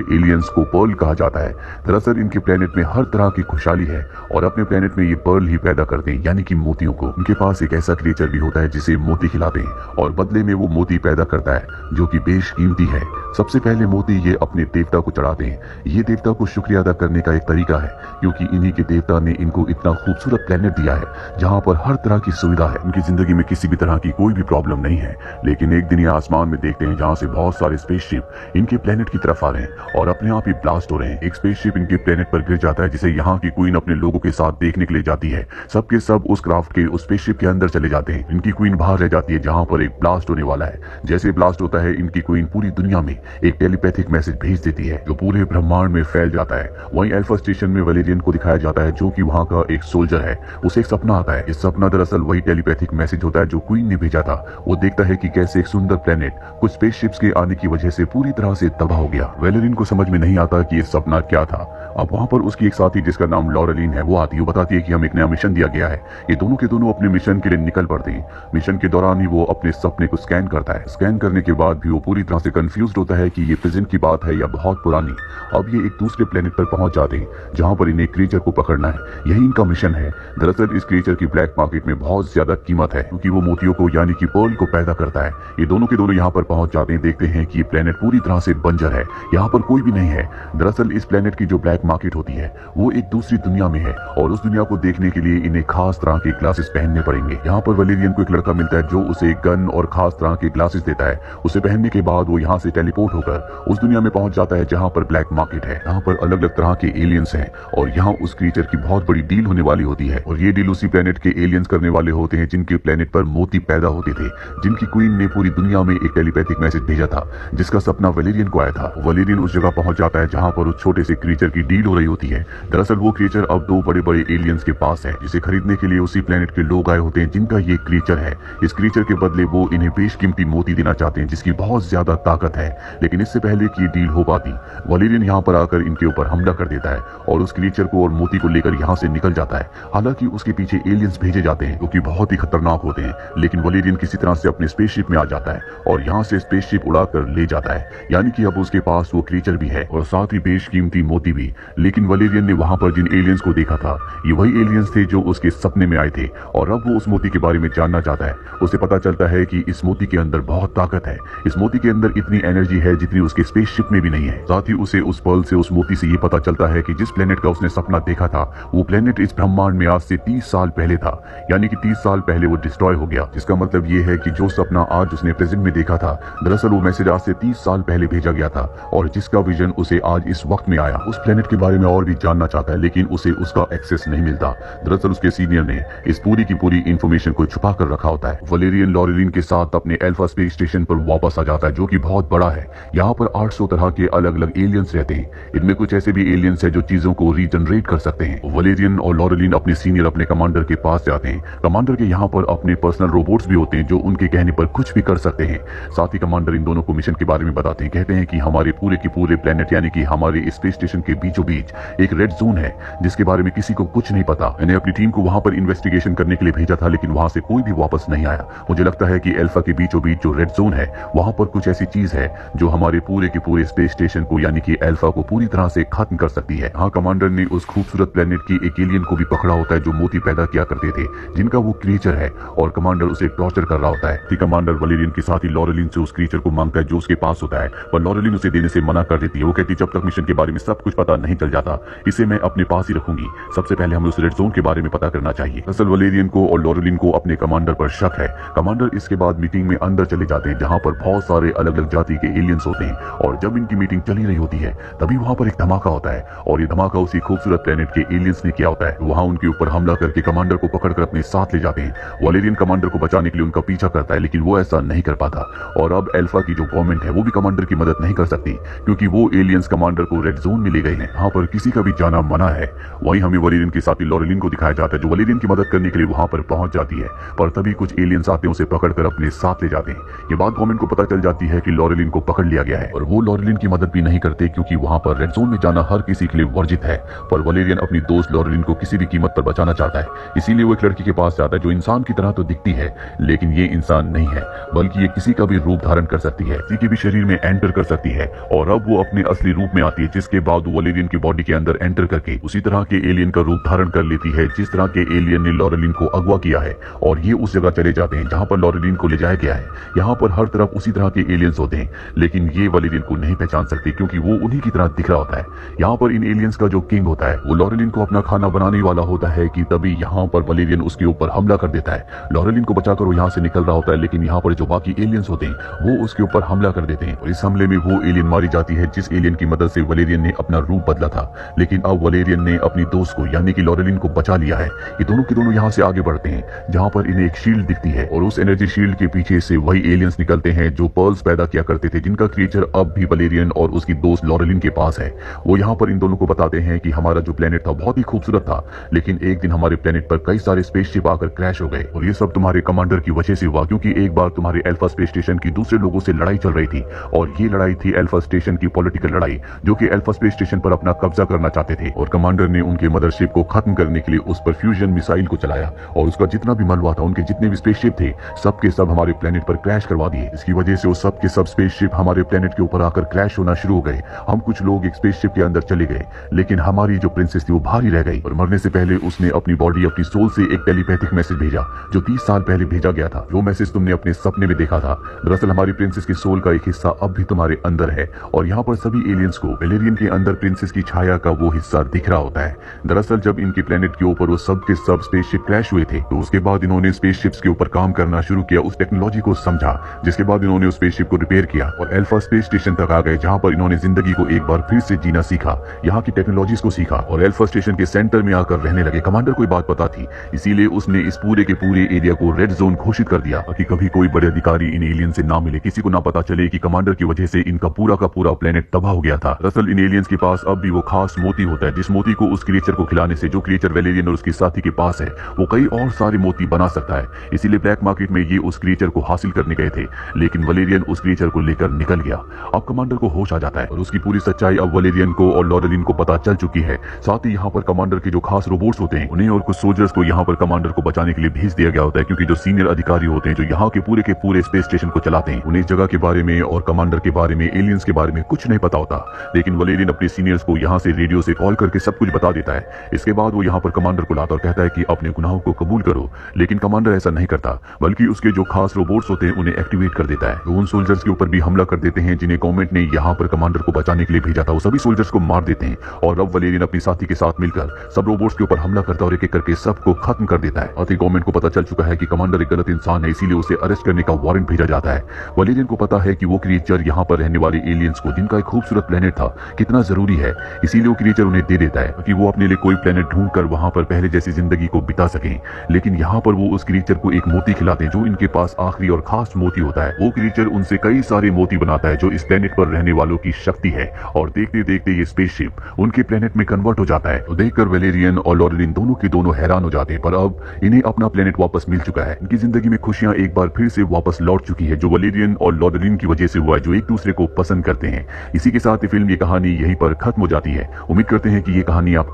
Aliens को Perl कहा जाता है। दरअसल इनके प्लेनेट में हर तरह की खुशहाली है और अपने प्लेनेट में ये पर्ल ही पैदा करते हैं, यानी कि मोतियों को। इनके पास एक ऐसा क्रिएचर भी होता है जिसे मोती खिलाते हैं और बदले में वो मोती पैदा करता है जो कि बेशकीमती है। सबसे पहले मोती ये अपने देवता को चढ़ाते हैं। ये देवता को शुक्रिया अदा करने का एक तरीका है, क्योंकि इन्हीं के देवता ने इनको इतना खूबसूरत प्लेनेट दिया है जहाँ पर हर तरह की सुविधा है। इनकी जिंदगी में किसी भी तरह की कोई भी प्रॉब्लम नहीं है। लेकिन एक दिन ये आसमान में देखते हैं जहाँ से बहुत सारे स्पेसशिप इनके प्लेनेट की तरफ आ रहे हैं और अपने आप ही ब्लास्ट हो रहे हैं। एक स्पेसशिप इनके प्लेनेट पर गिर जाता है, जिसे यहाँ की क्वीन अपने लोगों के साथ देखने के लिए जाती है। सबके सब उस क्राफ्ट के उस स्पेसशिप के अंदर चले जाते हैं। इनकी क्वीन बाहर रह जाती है जहाँ पर एक ब्लास्ट होने वाला है। जैसे ब्लास्ट होता है, इनकी क्वीन पूरी दुनिया में एक टेलीपैथिक मैसेज भेज देती है जो पूरे ब्रह्मांड में फैल जाता है। वहीं अल्फा स्टेशन में वैलेरियन को दिखाया जाता है जो कि वहाँ का एक सोल्जर है। उसे एक सपना आता है। इस सपना दरअसल वही टेलीपैथिक मैसेज होता है जो क्वीन ने भेजा था। वो देखता है कि कैसे एक सुंदर प्लेनेट कुछ स्पेसशिप्स के आने की वजह से पूरी तरह से तबाह हो गया। वैलेरियन को समझ में नहीं आता कि ये सपना क्या था। अब वहाँ पर उसकी एक साथी जिसका नाम लॉरेलिन है वो आती है। वो बताती है कि हमें एक नया मिशन दिया गया है। ये दोनों के दोनों अपने मिशन के लिए निकल पड़ते हैं। मिशन के दौरान ही वो अपने सपने को स्कैन करता है। स्कैन करने के बाद भी वो पूरी तरह से कंफ्यूज होता है कि ये प्रेजेंट की बात है या बहुत पुरानी। अब ये एक दूसरे प्लेनेट पर पहुंच जाते हैं जहां पर इन्हें क्रीचर को पकड़ना है। यही इनका मिशन है। दरअसल इस क्रीचर की ब्लैक मार्केट में बहुत ज्यादा कीमत है क्योंकि वो मोतियों को यानी कि पर्ल को पैदा करता है। ये दोनों के दोनों यहाँ पर पहुंच जाते हैं। देखते हैं कि ये प्लेनेट पूरी तरह से बंजर है, यहाँ पर कोई भी नहीं है। दरअसल इस प्लेनेट की जो ब्लैक मार्केट होती है वो एक दूसरी दुनिया में है और उस दुनिया को देखने के लिए इन्हें खास तरह के ग्लासेस पहनने पड़ेंगे। यहाँ पर वैलेरियन को एक लड़का मिलता है जो उसे एक गन और खास तरह के ग्लासेस देता है। उसे पहनने के बाद वो यहाँ से टेलीपोर्ट होकर उस दुनिया में पहुंच जाता है जहाँ पर ब्लैक मार्केट है। यहाँ पर अलग अलग तरह के एलियंस हैं और यहाँ उस क्रीचर की बहुत बड़ी डील होने वाली होती है और ये डील उसी प्लेनेट के एलियंस करने वाले होते हैं जिनके प्लेनेट पर मोती पैदा होते थे, जिनकी क्वीन ने पूरी दुनिया में एक टेलीपैथिक मैसेज भेजा था जिसका सपना वैलेरियन को आया था। वैलेरियन उस जगह पहुंच जाता है जहाँ पर उस छोटे से क्रीचर की डील हो रही होती है। दरअसल वो क्रीचर अब दो बड़े बड़े एलियंस के पास है जिसे खरीदने के लिए उसी प्लेनेट के लोग आए होते हैं जिनका ये क्रीचर है। इस क्रीचर के बदले वो इन्हें बेशकीमती मोती देना चाहते हैं जिसकी बहुत ज्यादा ताकत है। लेकिन इससे पहले कि डील हो पाती, वैलेरियन यहाँ पर आकर इनके ऊपर हमला कर देता है और उस क्रीचर को और मोती को लेकर यहाँ से निकल जाता है। हालांकि उसके पीछे एलियंस भेजे जाते हैं जो कि बहुत ही खतरनाक होते हैं, लेकिन वैलेरियन किसी तरह से अपने स्पेसशिप में आ जाता है और यहाँ से स्पेसशिप उड़ाकर ले जाता है। यानी कि अब उसके पास वो क्रीचर भी है और साथ ही बेशकीमती मोती भी। लेकिन वैलेरियन ने वहां पर जिन एलियंस को देखा था ये वही एलियंस थे जो उसके सपने में आए थे और अब वो उस मोती के बारे में जानना चाहता है। उसे पता चलता है कि इस मोती के अंदर बहुत ताकत है। इस मोती के अंदर इतनी एनर्जी है जितनी उसके स्पेसशिप में भी नहीं है। साथ ही उसे उस पर्ल से, उस मोती से ये पता चलता है कि जिस प्लेनेट का उसने सपना देखा था वो प्लेनेट इस ब्रह्मांड में आज से 30 साल पहले था। यानी कि 30 साल पहले वो डिस्ट्रॉय हो गया, जिसका मतलब ये है कि जो सपना आज उसने प्रेजेंट में देखा था दरअसल वो मैसेज आज से 30 साल पहले भेजा गया था और जिसका विजन उसे आज इस वक्त में आया। उस प्लेनेट के बारे में और भी जानना चाहता है लेकिन उसे उसका एक्सेस नहीं मिलता। दरअसल उसके सीनियर ने इस पूरी की पूरी इंफॉर्मेशन को छुपा कर रखा होता है। वैलेरियन लॉरेलिन के साथ अपने अल्फा स्पेस स्टेशन पर वापस आ जाता है जो कि बहुत बड़ा है। यहाँ पर 800 तरह के अलग अलग एलियंस रहते हैं। इनमें कुछ ऐसे भी एलियंस है जो चीजों को रीजनरेट कर सकते हैं। वैलेरियन और लॉरेलिन अपने सीनियर, अपने कमांडर के पास जाते हैं। कमांडर के यहाँ पर अपने पर्सनल रोबोट्स भी होते हैं जो उनके कहने पर कुछ भी कर सकते हैं। साथ ही कमांडर इन दोनों को मिशन के बारे में बताते हैं। कहते हैं कि हमारे पूरे के पूरे प्लेनेट यानी कि हमारे स्पेस स्टेशन के बीचों बीच एक रेड जोन है जिसके बारे में किसी को कुछ नहीं पता। मैंने अपनी टीम को वहां पर इन्वेस्टिगेशन करने के लिए भेजा था लेकिन वहां से कोई भी वापस नहीं आया। मुझे लगता है कि अल्फा के बीचों बीच जो रेड जोन है वहां पर कुछ ऐसी चीज है जो हमारे पूरे के पूरे स्पेस स्टेशन को यानी कि अल्फा को पूरी तरह से खत्म कर सकती है। हाँ, कमांडर ने उस खूबसूरत प्लेनेट की एक एलियन को भी पकड़ा होता है जो मोती पैदा किया करते थे, जिनका वो क्रीचर है और कमांडर उसे टॉर्चर कर रहा होता है। कमांडर वैलेरियन के साथ ही लॉरेलिन से उस क्रीचर को मांगता है जो उसके पास होता है, पर लॉरेलिन उसे देने से मना कर देती है। वो कहती है जब तक मिशन के बारे में सब कुछ पता नहीं चल जाता इसे मैं अपने पास ही रखूंगी। सबसे पहले हमें उस रेड जोन के बारे में पता करना चाहिए। असल वैलेरियन को और लॉरेलिन को अपने कमांडर पर शक है। कमांडर इसके बाद मीटिंग में अंदर चले जाते हैं जहां पर बहुत सारे अलग अलग जाति के एलियंस होते हैं और जब इनकी मीटिंग चली रही होती है तभी वहां पर एक धमाका होता है और ये धमाका उसी खूबसूरत प्लेनेट के एलियंस ने किया होता है। वहां उनके ऊपर हमला करके कमांडर को पकड़कर अपने साथ ले जाते हैं। वैलेरियन कमांडर को बचाने के लिए उनका पीछा करता है लेकिन वो ऐसा नहीं कर पाता और अब अल्फा की जो गवर्नमेंट है वो भी कमांडर की मदद नहीं कर सकती क्योंकि वो एलियंस कमांडर को रेड जोन में ले गए हैं। यहाँ पर किसी का भी जाना मना है। वहीं हमें वैलेरियन के साथी लॉरेलिन को दिखाया जाता है जो वैलेरियन की मदद करने के लिए वहां पर पहुंच जाती है, पर तभी कुछ एलियंस आते हैं उसे पकड़कर अपने साथ ले जाते हैं। ये बात गवर्नमेंट को पता चल जाती है कि लॉरेलिन को पकड़ लिया गया है और वो लॉरेलिन की मदद भी नहीं करते क्योंकि वहां पर रेड जोन में जाना हर किसी के लिए वर्जित है। पर वैलेरियन अपनी दोस्त लॉरेलिन को किसी भी कीमत पर बचाना चाहता है, इसीलिए वो एक लड़की के पास जाता है जो इंसान की तरह तो दिखती है लेकिन ये इंसान नहीं है बल्कि ये किसी का भी रूप धारण कर सकती है, किसी के भी शरीर में एंटर कर सकती है और अब वो अपने असली रूप में आती है, जिसके बाद वो वलेरियन की बॉडी के अंदर एंटर करके उसी तरह के एलियन का रूप धारण कर लेती है जिस तरह के एलियन ने लॉरेलिन को अगवा किया है। और ये उस जगह चले जाते हैं जहां पर लॉरेलिन को ले जाया गया है। यहाँ पर हर तरफ उसी तरह के एलियंस होते हैं, लेकिन ये वलेरियन को नहीं पहचान सकते क्योंकि वो उन्हीं की तरह दिख रहा होता है। यहाँ पर इन एलियंस का जो किंग होता है वो लॉरेलिन को अपना खाना बनाने वाला होता है कि तभी यहाँ पर वलेरियन उसके ऊपर हमला कर देता है। लॉरेलिन को बचाकर वो यहाँ से निकल रहा होता है, लेकिन यहाँ पर जो बाकी एलियंस होते हैं वो उसके ऊपर हमला कर देते हैं और इस हमले में वो एलियन मारी जाती है जिस एलियन की मदद से वलेरियन ने अपना रूप बदला था। लेकिन अब वलेरियन ने अपनी दोस्त को यानी कि लॉरेलिन को बचा लिया है। ये दोनों के दोनों यहाँ से आगे बढ़ते हैं जहाँ पर इन्हें एक शील्ड दिखती है और उस एनर्जी शील्ड के पीछे से वही एलियंस निकलते हैं जो पर्ल्स पैदा किया करते थे, जिनका क्रिएचर अब भी वलेरियन और उसकी दोस्त लॉरेलिन के पास है। वो यहाँ पर इन दोनों को बताते हैं कि हमारा जो प्लेनेट था बहुत ही खूबसूरत था, लेकिन एक दिन हमारे प्लेनेट पर कई सारे स्पेसशिप आकर क्रैश हो गए और ये सब तुम्हारे कमांडर की वजह से हुआ, क्योंकि एक बार तुम्हारे अल्फा स्पेस स्टेशन की दूसरे लोगों से लड़ाई चल रही थी और ये लड़ाई थी अल्फा स्टेशन की पॉलिटिकल लड़ाई, जो कि अल्फा स्पेस स्टेशन पर अपना कब्जा करना चाहते थे और कमांडर ने उनके मदरशिप को खत्म करने के लिए उस पर फ्यूजन मिसाइल को चलाया और उसका जितना भी मलबा था, उनके जितने भी स्पेसशिप थे, सब के सब हमारे प्लेनेट पर क्रैश करवा दिए। इसकी वजह से वो सब के सब स्पेसशिप हमारे प्लेनेट के ऊपर आकर क्रैश होना शुरू हो गए। हम कुछ लोग एक स्पेसशिप के अंदर चले गए, लेकिन हमारी जो प्रिंसेस थी वो बाहर ही रह गई और मरने से पहले उसने अपनी बॉडी, अपनी सोल से एक टेलीपैथिक मैसेज भेजा जो 30 साल पहले भेजा गया था। वो मैसेज तुमने अपने सपने में देखा था। दरअसल हमारी प्रिंसेस की सोल का एक हिस्सा अब भी तुम्हारे अंदर है और यहाँ पर सभी एलियंस को वलेरियन के अंदर प्रिंसेस की छाया का वो हिस्सा दिख रहा होता है। दरअसल जब इनके प्लेनेट के ऊपर वो सब के सब स्पेसशिप क्रैश हुए थे तो उसके बाद इन्होंने स्पेसशिप्स के ऊपर काम करना शुरू किया, उस टेक्नोलॉजी को समझा, जिसके बाद इन्होंने उस स्पेसशिप को रिपेयर किया और अल्फा स्पेस स्टेशन तक आ गए जहाँ पर इन्होंने जिंदगी को एक बार फिर से जीना सीखा, यहाँ की टेक्नोलॉजीज को सीखा और अल्फा स्टेशन के सेंटर में आकर रहने लगे। कमांडर को बात पता थी, इसीलिए उसने इस पूरे के पूरे एरिया को रेड जोन घोषित कर दिया ताकि कभी कोई बड़े अधिकारी इन एलियन से ना मिले, किसी को ना पता चले कि कमांडर की वजह से इनका पूरा का पूरा प्लेनेट तबाह हो गया था। दरअसल इन एलियंस के पास अब भी वो खास मोती होता है जिस मोती को उस क्रिएचर को खिलाने से, जो क्रिएचर वलेरियन और उसके साथी के पास है, वो कई और सारे मोती बना सकता है। इसीलिए ब्लैक मार्केट में ये उस क्रिएचर को हासिल करने गए थे, लेकिन वलेरियन उस क्रिएचर को लेकर निकल गया। अब कमांडर को होश आ जाता है और उसकी पूरी सच्चाई अब वलेरियन को और लॉरेलिन को पता चल चुकी है। साथ ही यहाँ पर कमांडर के जो खास रोबोट्स होते हैं उन्हें और कुछ सोल्जर्स को यहाँ पर कमांडर को बचाने के लिए भेज दिया गया होता है, क्योंकि जो सीनियर अधिकारी होते हैं जो यहाँ के पूरे स्पेस स्टेशन को चलाते हैं, उन्हें इस जगह के बारे में और कमांडर के बारे में, एलियंस के बारे में कुछ नहीं पता होता। लेकिन वलेरियन अपने सीनियर्स को यहाँ से रेडियो से कॉल करके सब कुछ बता देता है। इसके बाद वो यहाँ पर कमांडर को लाता और कहता है कि अपने गुनाहों को कबूल करो, लेकिन कमांडर ऐसा नहीं करता, बल्कि उसके जो खास रोबोट्स होते हैं उन्हें एक्टिवेट कर देता है। तो उन सोल्जर्स के ऊपर भी हमला कर देते हैं जिन्हें गवर्नमेंट ने यहाँ पर कमांडर को बचाने के लिए भेजा था। वो सभी सोल्जर्स को मार देते हैं और अब वलेरियन अपनी साथी के साथ मिलकर सब रोबोट्स के ऊपर हमला करता और एक एक करके सबको खत्म कर देता है। और गवर्नमेंट को पता चल चुका है कि कमांडर एक गलत इंसान है, इसीलिए उसे अरेस्ट करने का वारंट भेजा जाता है। वलेरियन को पता है कि वो क्रिएचर यहाँ पर रहने वाले एलियंस को, जिनका एक खूबसूरत प्लेनेट था, कितना जरूरी है, इसीलिए वो क्रिएचर उन्हें दे देता है कि वो अपने लिए कोई प्लेनेट ढूंढकर वहां पर पहले जैसी जिंदगी को बिता सकें। लेकिन यहाँ पर वो उस क्रिएचर को एक मोती खिलाते हैं जो इनके पास आखिरी और खास मोती होता है। वो क्रिएचर उनसे कई सारे मोती बनाता है जो इस प्लेनेट पर रहने वालों की शक्ति है और देखते देखते ये स्पेसशिप उनके प्लेनेट में कन्वर्ट हो जाता है। तो देखकर वलेरियन और लॉरेलिन दोनों के दोनों हैरान हो जाते हैं, पर अब इन्हें अपना प्लेनेट वापस मिल चुका है। इनकी जिंदगी में खुशियां एक बार फिर से वापस लौट चुकी है, जो वलेरियन और लॉरेलिन की वजह से हुआ है, जो एक दूसरे को पसंद करते हैं। इसी के साथ ये फिल्म, ये कहानी यहीं पर खत्म हो जाती है। उम्मीद करते हैं कि ये कहानी आपको